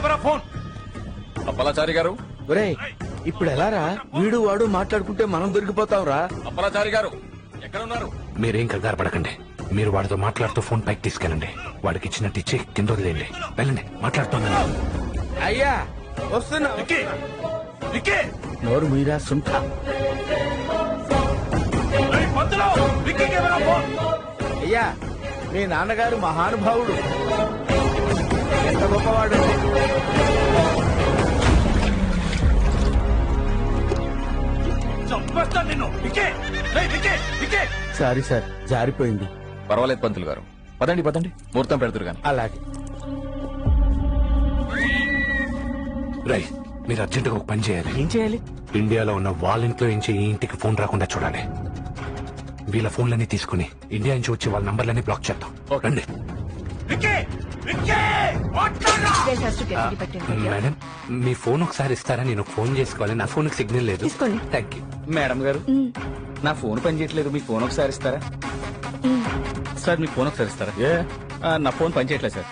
ఎవరా ఫోన్? అప్పలాచారి గారు. ఒరేయ్ ఇప్పుడు ఎలారా? వీడు వాడు మాట్లాడుకుంటే మనం దొరికిపోతావురా. అప్పలాచారి గారు ఎక్కడ ఉన్నారు? మీరేం కంగారు పడకండి. మీరు వాడితో మాట్లాడుతూ ఫోన్ పైకి తీసుకెళ్ళండి. వాడికి ఇచ్చినట్టు ఇచ్చి కింద వదిలేయండి. వెళ్ళండి, మాట్లాడుతున్నాను. అయ్యా వస్తున్నా. విక్కీ, విక్కీ, నోరు మీరా సుంఠ. ఏయ్ పంతులు, విక్కీకి ఎవరా ఫోన్? అయ్యా మీ నాన్నగారు మహానుభావుడు, ఎంత గొప్పవాడు. చంపేస్తాను నిన్ను. విక్కీ, ఏయ్ విక్కీ, విక్కీ. సారీ సార్, జారిపోయింది. పర్వాలేదు పంతులు గారు, పదండి పదండి, ముహూర్తం పెడతారు గాని. అలాగే. రై, మీరు అర్జెంటుగా ఒక పని చేయాలి. ఏం చేయాలి? ఇండియాలో ఉన్న వాళ్ళ ఇంట్లో నుంచి ఈ ఇంటికి ఫోన్ రాకుండా చూడాలి. వీళ్ళ ఫోన్లన్నీ తీసుకుని ఇండియా నుంచి వచ్చి వాళ్ళ నంబర్లన్నీ బ్లాక్ చేద్దాం. రండి. విక్కీ, విక్కీ, మాట్లాడరా. మేడం, మీ ఫోన్ ఒకసారి ఇస్తారా? నేను ఒక ఫోన్ చేసుకోవాలి. నా ఫోన్ సిగ్నల్ లేదు. Thank you. మేడం గారు, నా ఫోన్ పని చేయట్లేదు. మీ ఫోన్ ఒకసారి ఇస్తారా? సార్ మీ ఫోన్ ఒకసారి ఇస్తారా? నా ఫోన్ పని చేయట్లేదు సార్.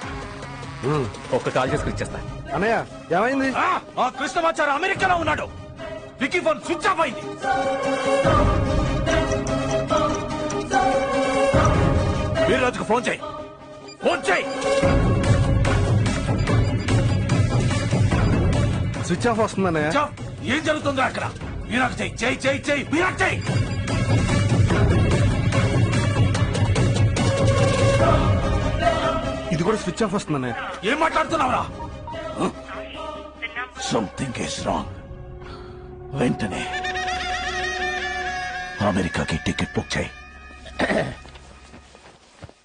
ఒక్క కాల్ చేసుకుని ఇచ్చేస్తా. అన్నయ్య ఏమైంది? ఆ కృష్ణమాచారి అమెరికాలో ఉన్నాడు. విక్కీ ఫోన్ స్విచ్ ఆఫ్ అయింది. వీర్రాజుకు ఫోన్ చేయి, ఫోన్ చేయి. స్విచ్ ఆఫ్ వస్తుందన్నయ్య. చాప్, ఏం జరుగుతుందో అక్కడ? వీరాకు చెయ్యి, చెయ్యి, చెయ్యి, చెయ్యి, వీరాకు చెయ్యి. ఇది కూడా స్విచ్ ఆఫ్ వస్తుందన్నయ్య. ఏం మాట్లాడుతున్నావురా? Something is wrong. వెంటనే అమెరికాకి టికెట్ బుక్ చేయి.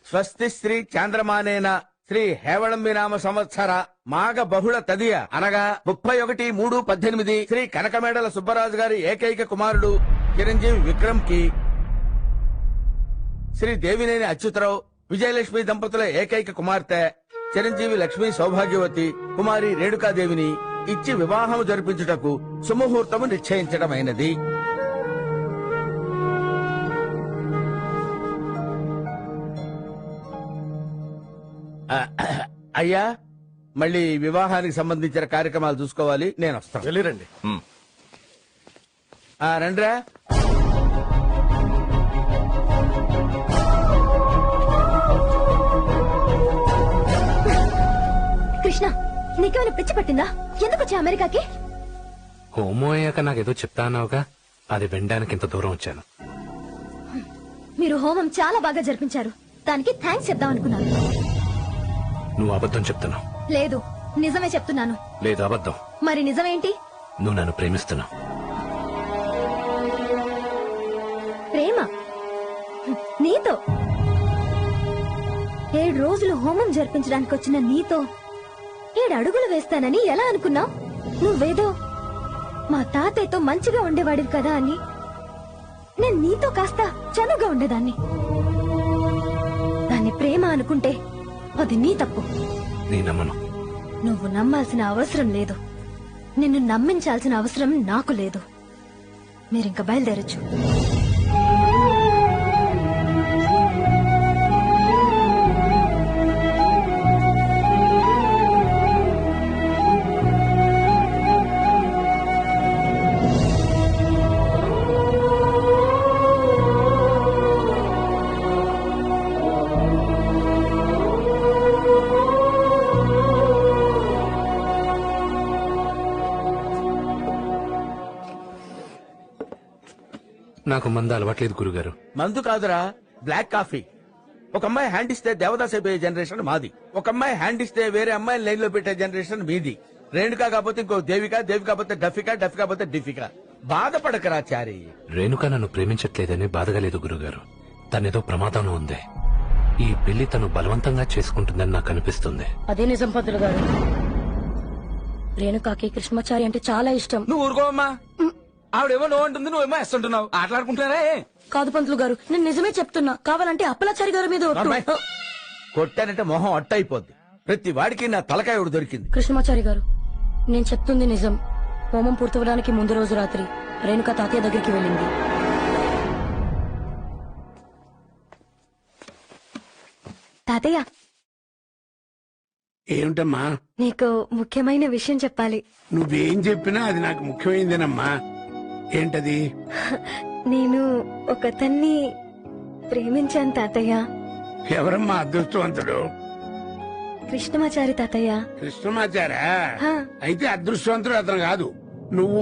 స్వస్తి శ్రీ చాంద్రమానేన శ్రీ హేవళంబి నామ సంవత్సర మాఘ బహుళ తదియ అనగా 31/3/18 శ్రీ కనకమేడల సుబ్బరాజు గారి ఏకైక కుమారుడు చిరంజీవి విక్రమ్ కి శ్రీ దేవినేని అచ్యుతరావు విజయలక్ష్మి దంపతుల ఏకైక కుమార్తె చిరంజీవి లక్ష్మీ సౌభాగ్యవతి కుమారి రేణుకాదేవిని ఇచ్చి వివాహము జరిపించుటకు సుముహూర్తము నిశ్చయించడమైనది. అయ్యా, మళ్ళీ వివాహానికి సంబంధించిన కార్యక్రమాలు చూసుకోవాలి. నేను వస్తాను. వెళ్ళిరండి. రండిరా. కృష్ణ, నీకేమైనా పిచ్చి పట్టిందా? ఎందుకు వచ్చా అమెరికాకి? హోమో అయ్యాక నాకేదో చెప్తానావుగా, అది వినడానికి ఇంత దూరం వచ్చాను. మీరు హోమం చాలా బాగా జరిపించారు. దానికి థ్యాంక్స్ చెప్దాం అనుకున్నాను. నువ్వు అబద్ధం చెప్తున్నావు. లేదు, నిజమే చెప్తున్నాను. లేదు, అబద్ధం. మరి నిజమేంటి? నువ్వు నన్ను ప్రేమిస్తున్నావు. ప్రేమ నీతో 7 రోజులు హోమం జరిపించడానికి వచ్చిన నీతో 7 అడుగులు వేస్తానని ఎలా అనుకున్నావు? నువ్వేదో మా తాతయ్యతో మంచిగా ఉండేవాడివి కదా అని నేను నీతో కాస్త చనువుగా ఉండేదాన్ని. దాన్ని ప్రేమ అనుకుంటే అది నీ తప్పు. నీ నమ్మను. నువ్వు నమ్మాల్సిన అవసరం లేదు. నిన్ను నమ్మించాల్సిన అవసరం నాకు లేదు. మీరింక బయలుదేరొచ్చు. నాకు మందు అలవాట్లేదు గురుగారు. మందు కాదురా, బ్లాక్ కాఫీ. ఒక అమ్మాయి హ్యాండ్ ఇస్తే దేవదాస్ అయిపోయే జనరేషన్ మాది. ఒక అమ్మాయి హ్యాండ్ ఇస్తే వేరే అమ్మాయిని లైన్ లో పెట్టే జనరేషన్ మీది. రేణుకా కాకపోతే ఇంకో దేవిక, దేవి కాకపోతే డఫికా, డఫి కాకపోతే డిఫికా. బాధపడకరా చారి. రేణుక నన్ను ప్రేమించట్లేదని బాధగా లేదు గురుగారు. తనేదో ప్రమాదంలో ఉంది. ఈ పెళ్లి తను బలవంతంగా చేసుకుంటుందని నాకు అనిపిస్తుంది. అదే నిజం పంతులు గారు. రేణుకాకి కృష్ణమాచారి అంటే చాలా ఇష్టం. నువ్వు ఊరుకోవమ్మా. ఆవిడేమో నో అంటుంది, నువ్వేమో ఎస్ అంటున్నావు. ఆటలాడుకుంటున్నారా? కాదు పంతులు గారు, నేను నిజమే చెప్తున్నా. కావాలంటే అప్పలాచారి గారి మీద ఒట్టు. కొట్టానంటే మొహం అట్టయిపోద్ది. ప్రతి వాడికి నా తలకాయ ఒకటి దొరికింది. కృష్ణమాచారి గారు, నేను చెప్తుంది నిజం. హోమం పూర్తవడానికి ముందు రోజు రాత్రి రేణుక తాతయ్య దగ్గరికి వెళ్ళింది. తాతయ్య, ఏమిటమ్మా? నీకు ముఖ్యమైన విషయం చెప్పాలి. నువ్వేం చెప్పినా అది నాకు ముఖ్యమైందేనమ్మా. ఏంటది? నేను ఒకతన్ని ప్రేమించాను తాతయ్య. ఎవరమ్మా అదృష్టవంతుడు? కృష్ణమాచారి తాతయ్య. కృష్ణమాచారా? హా. అయితే అదృష్టవంతుడు అతను కాదు, నువ్వు.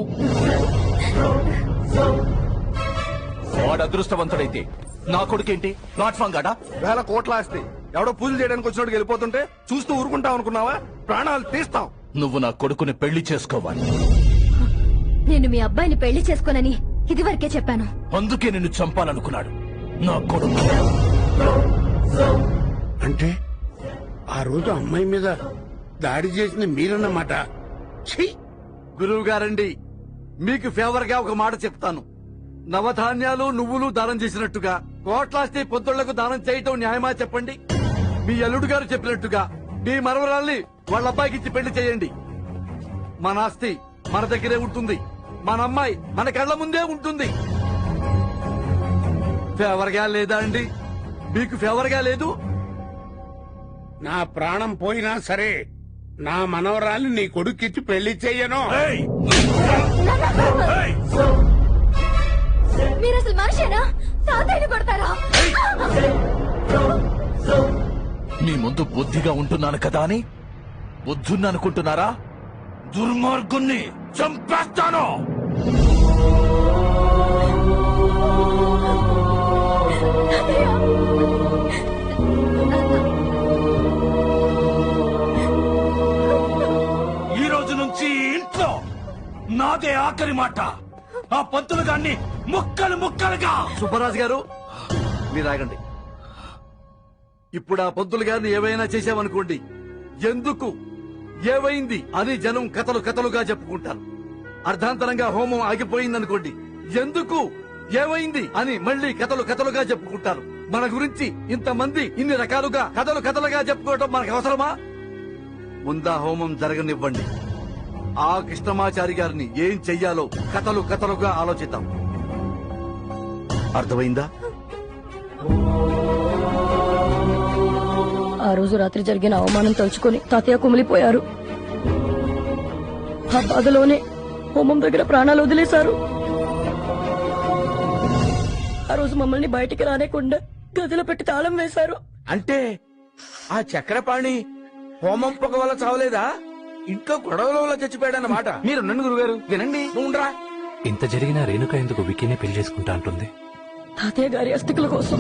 వాడు అదృష్టవంతుడైతే నా కొడుకేంటి ప్లాట్ఫామ్ గాడా? వేల కోట్ల ఆస్తి ఎవడో పూజలు చేయడానికి వచ్చినట్టు వెళ్ళిపోతుంటే చూస్తూ ఊరుకుంటావు అనుకున్నావా? ప్రాణాలు తీస్తావు. నువ్వు నా కొడుకుని పెళ్లి చేసుకోవాలి. నేను మీ అబ్బాయిని పెళ్లి చేసుకోనని ఇదివరకే చెప్పాను. అందుకే నిన్ను చంపాలనుకున్నాడు నా కొడుకు. అంటే ఆ రోజు అమ్మాయి మీద దాడి చేసింది మీరన్నమాట. ఛీ! గురువు గారండి, మీకు ఫేవర్ గా ఒక మాట చెప్తాను. నవధాన్యాలు నువ్వులు దానం చేసినట్టుగా కోట్లాస్తి పొద్దుళ్లకు దానం చేయటం న్యాయమా చెప్పండి? మీ అల్లుడు గారు చెప్పినట్టుగా మీ మనవరాల్ని వాళ్ళ అబ్బాయికి ఇచ్చి పెళ్లి చేయండి. మన ఆస్తి మన దగ్గరే ఉంటుంది, మన అమ్మాయి మన కళ్ళ ముందే ఉంటుంది. ఫేవర్ గా లేదా అండి? మీకు ఫేవర్ గా లేదు? నా ప్రాణం పోయినా సరే నా మనవరాల్ని నీ కొడుక్కిచ్చి పెళ్లి చెయ్యను. మీరు అసలు మనిషేనా? తాతయ్యని కొడతారా? నీ ముందు బుద్ధిగా ఉంటున్నాను కదా అని బుద్ధున్ననుకుంటున్నారా? దుర్మార్గుణ్ణి చంపేస్తాను. ఈ రోజు నుంచి ఇంట్లో నాదే ఆఖరి మాట. ఆ పంతులు గాన్ని ముక్కలు ముక్కలుగా. సుబ్బరాజు గారు, మీరు ఆగండి. ఇప్పుడు ఆ పంతులు గారిని ఏవైనా చేశామనుకోండి, ఎందుకు ఏవైంది అని జనం కథలు కథలుగా చెప్పుకుంటారు. అర్ధాంతరంగా హోమం ఆగిపోయిందనుకోండి, ఎందుకు ఏమైంది అని మళ్ళీ కథలు కథలుగా చెప్పుకుంటారు. మన గురించి ఇంతమంది ఇన్ని రకాలుగా కథలు కథలుగా చెప్పుకోవటం మనకు అవసరమా? ముందా హోమం జరగనివ్వండి. ఆ కృష్ణమాచారి గారిని ఏం చెయ్యాలో కథలు కథలుగా ఆలోచిద్దాం. అర్థమైందా? ఆ రోజు రాత్రి జరిగిన అవమానం తలుచుకొని తాతయ్య కుమిలిపోయారు. ఆ బాధలోనే హోమం దగ్గర ప్రాణాలు వదిలేశారు. ఆ రోజు మమ్మల్ని బయటికి రానేకుండా గదిలో పెట్టి తాళం వేశారు. అంటే ఆ చక్రపాణి హోమం పొగ వల్ల చావలేదా? ఇంట్లో గొడవల వల్ల చచ్చిపోయాడన్నమాట. మీరు నన్ను గురుగారు వినండి. నువ్వురా. ఇంత జరిగినా రేణుక ఎందుకు విక్కీనే పెళ్లి చేసుకుంటా అంటుంది? తాతయ్య గారి అస్థికల కోసం.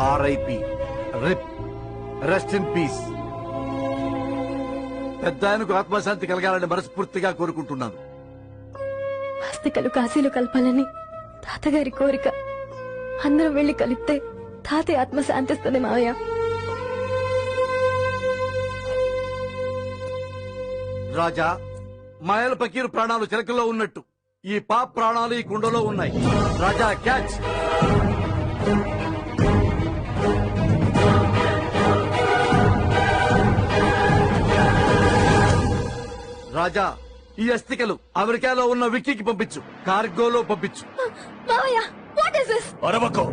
RIP, rip, rest in peace. పెద్ద ఆయనకు ఆత్మశాంతి కలగాలని మనస్ఫూర్తిగా కోరుకుంటున్నాను. అస్థికలు కాశీలు కలపాలని తాతగారి కోరిక. అందరం వెళ్లి కలిపితే తాతయ్య ఆత్మ శాంతిస్తుంది మావయ్య. రాజా, మాయల పకీరు ప్రాణాలు చిలకలో ఉన్నట్టు ఈ పాప్ ప్రాణాలు ఈ కుండలో ఉన్నాయి. రాజా క్యాచ్. రాజా, ఈ అస్థికలు అమెరికాలో ఉన్న విక్కీకి పంపించు, కార్గోలో పంపించు. మావయ్య, వాట్ ఇస్ దిస్? అరవకో.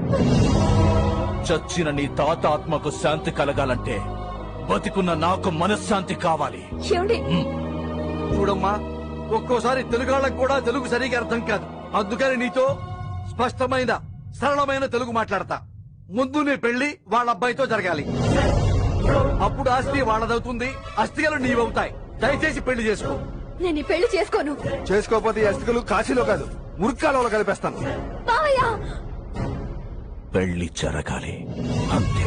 చచ్చిన నీ తాత ఆత్మకు శాంతి కలగాలంటే బతికున్న నాకు మనశ్శాంతి కావాలి. ఏమండి? చూడమ్మా, ఒక్కోసారి తెలుగాళ్ళకు కూడా తెలుగు సరిగా అర్థం కాదు. అందుకని నీతో స్పష్టమైన సరళమైన తెలుగు మాట్లాడతా. ముందు నీ పెళ్లి వాళ్ళ అబ్బాయితో జరగాలి. అప్పుడు ఆస్తి వాళ్ళదవుతుంది, అస్థికలు నీవవుతాయి. దయచేసి పెళ్లి చేసుకో. నేను ఈ పెళ్లి చేసుకోను. చేసుకోకపోతే ఈ అస్థికలు కాశీలో కాదు మురుక్కాలలో కలిపేస్తాను. మావయ్య, పెళ్లి జరగాలి అంతే.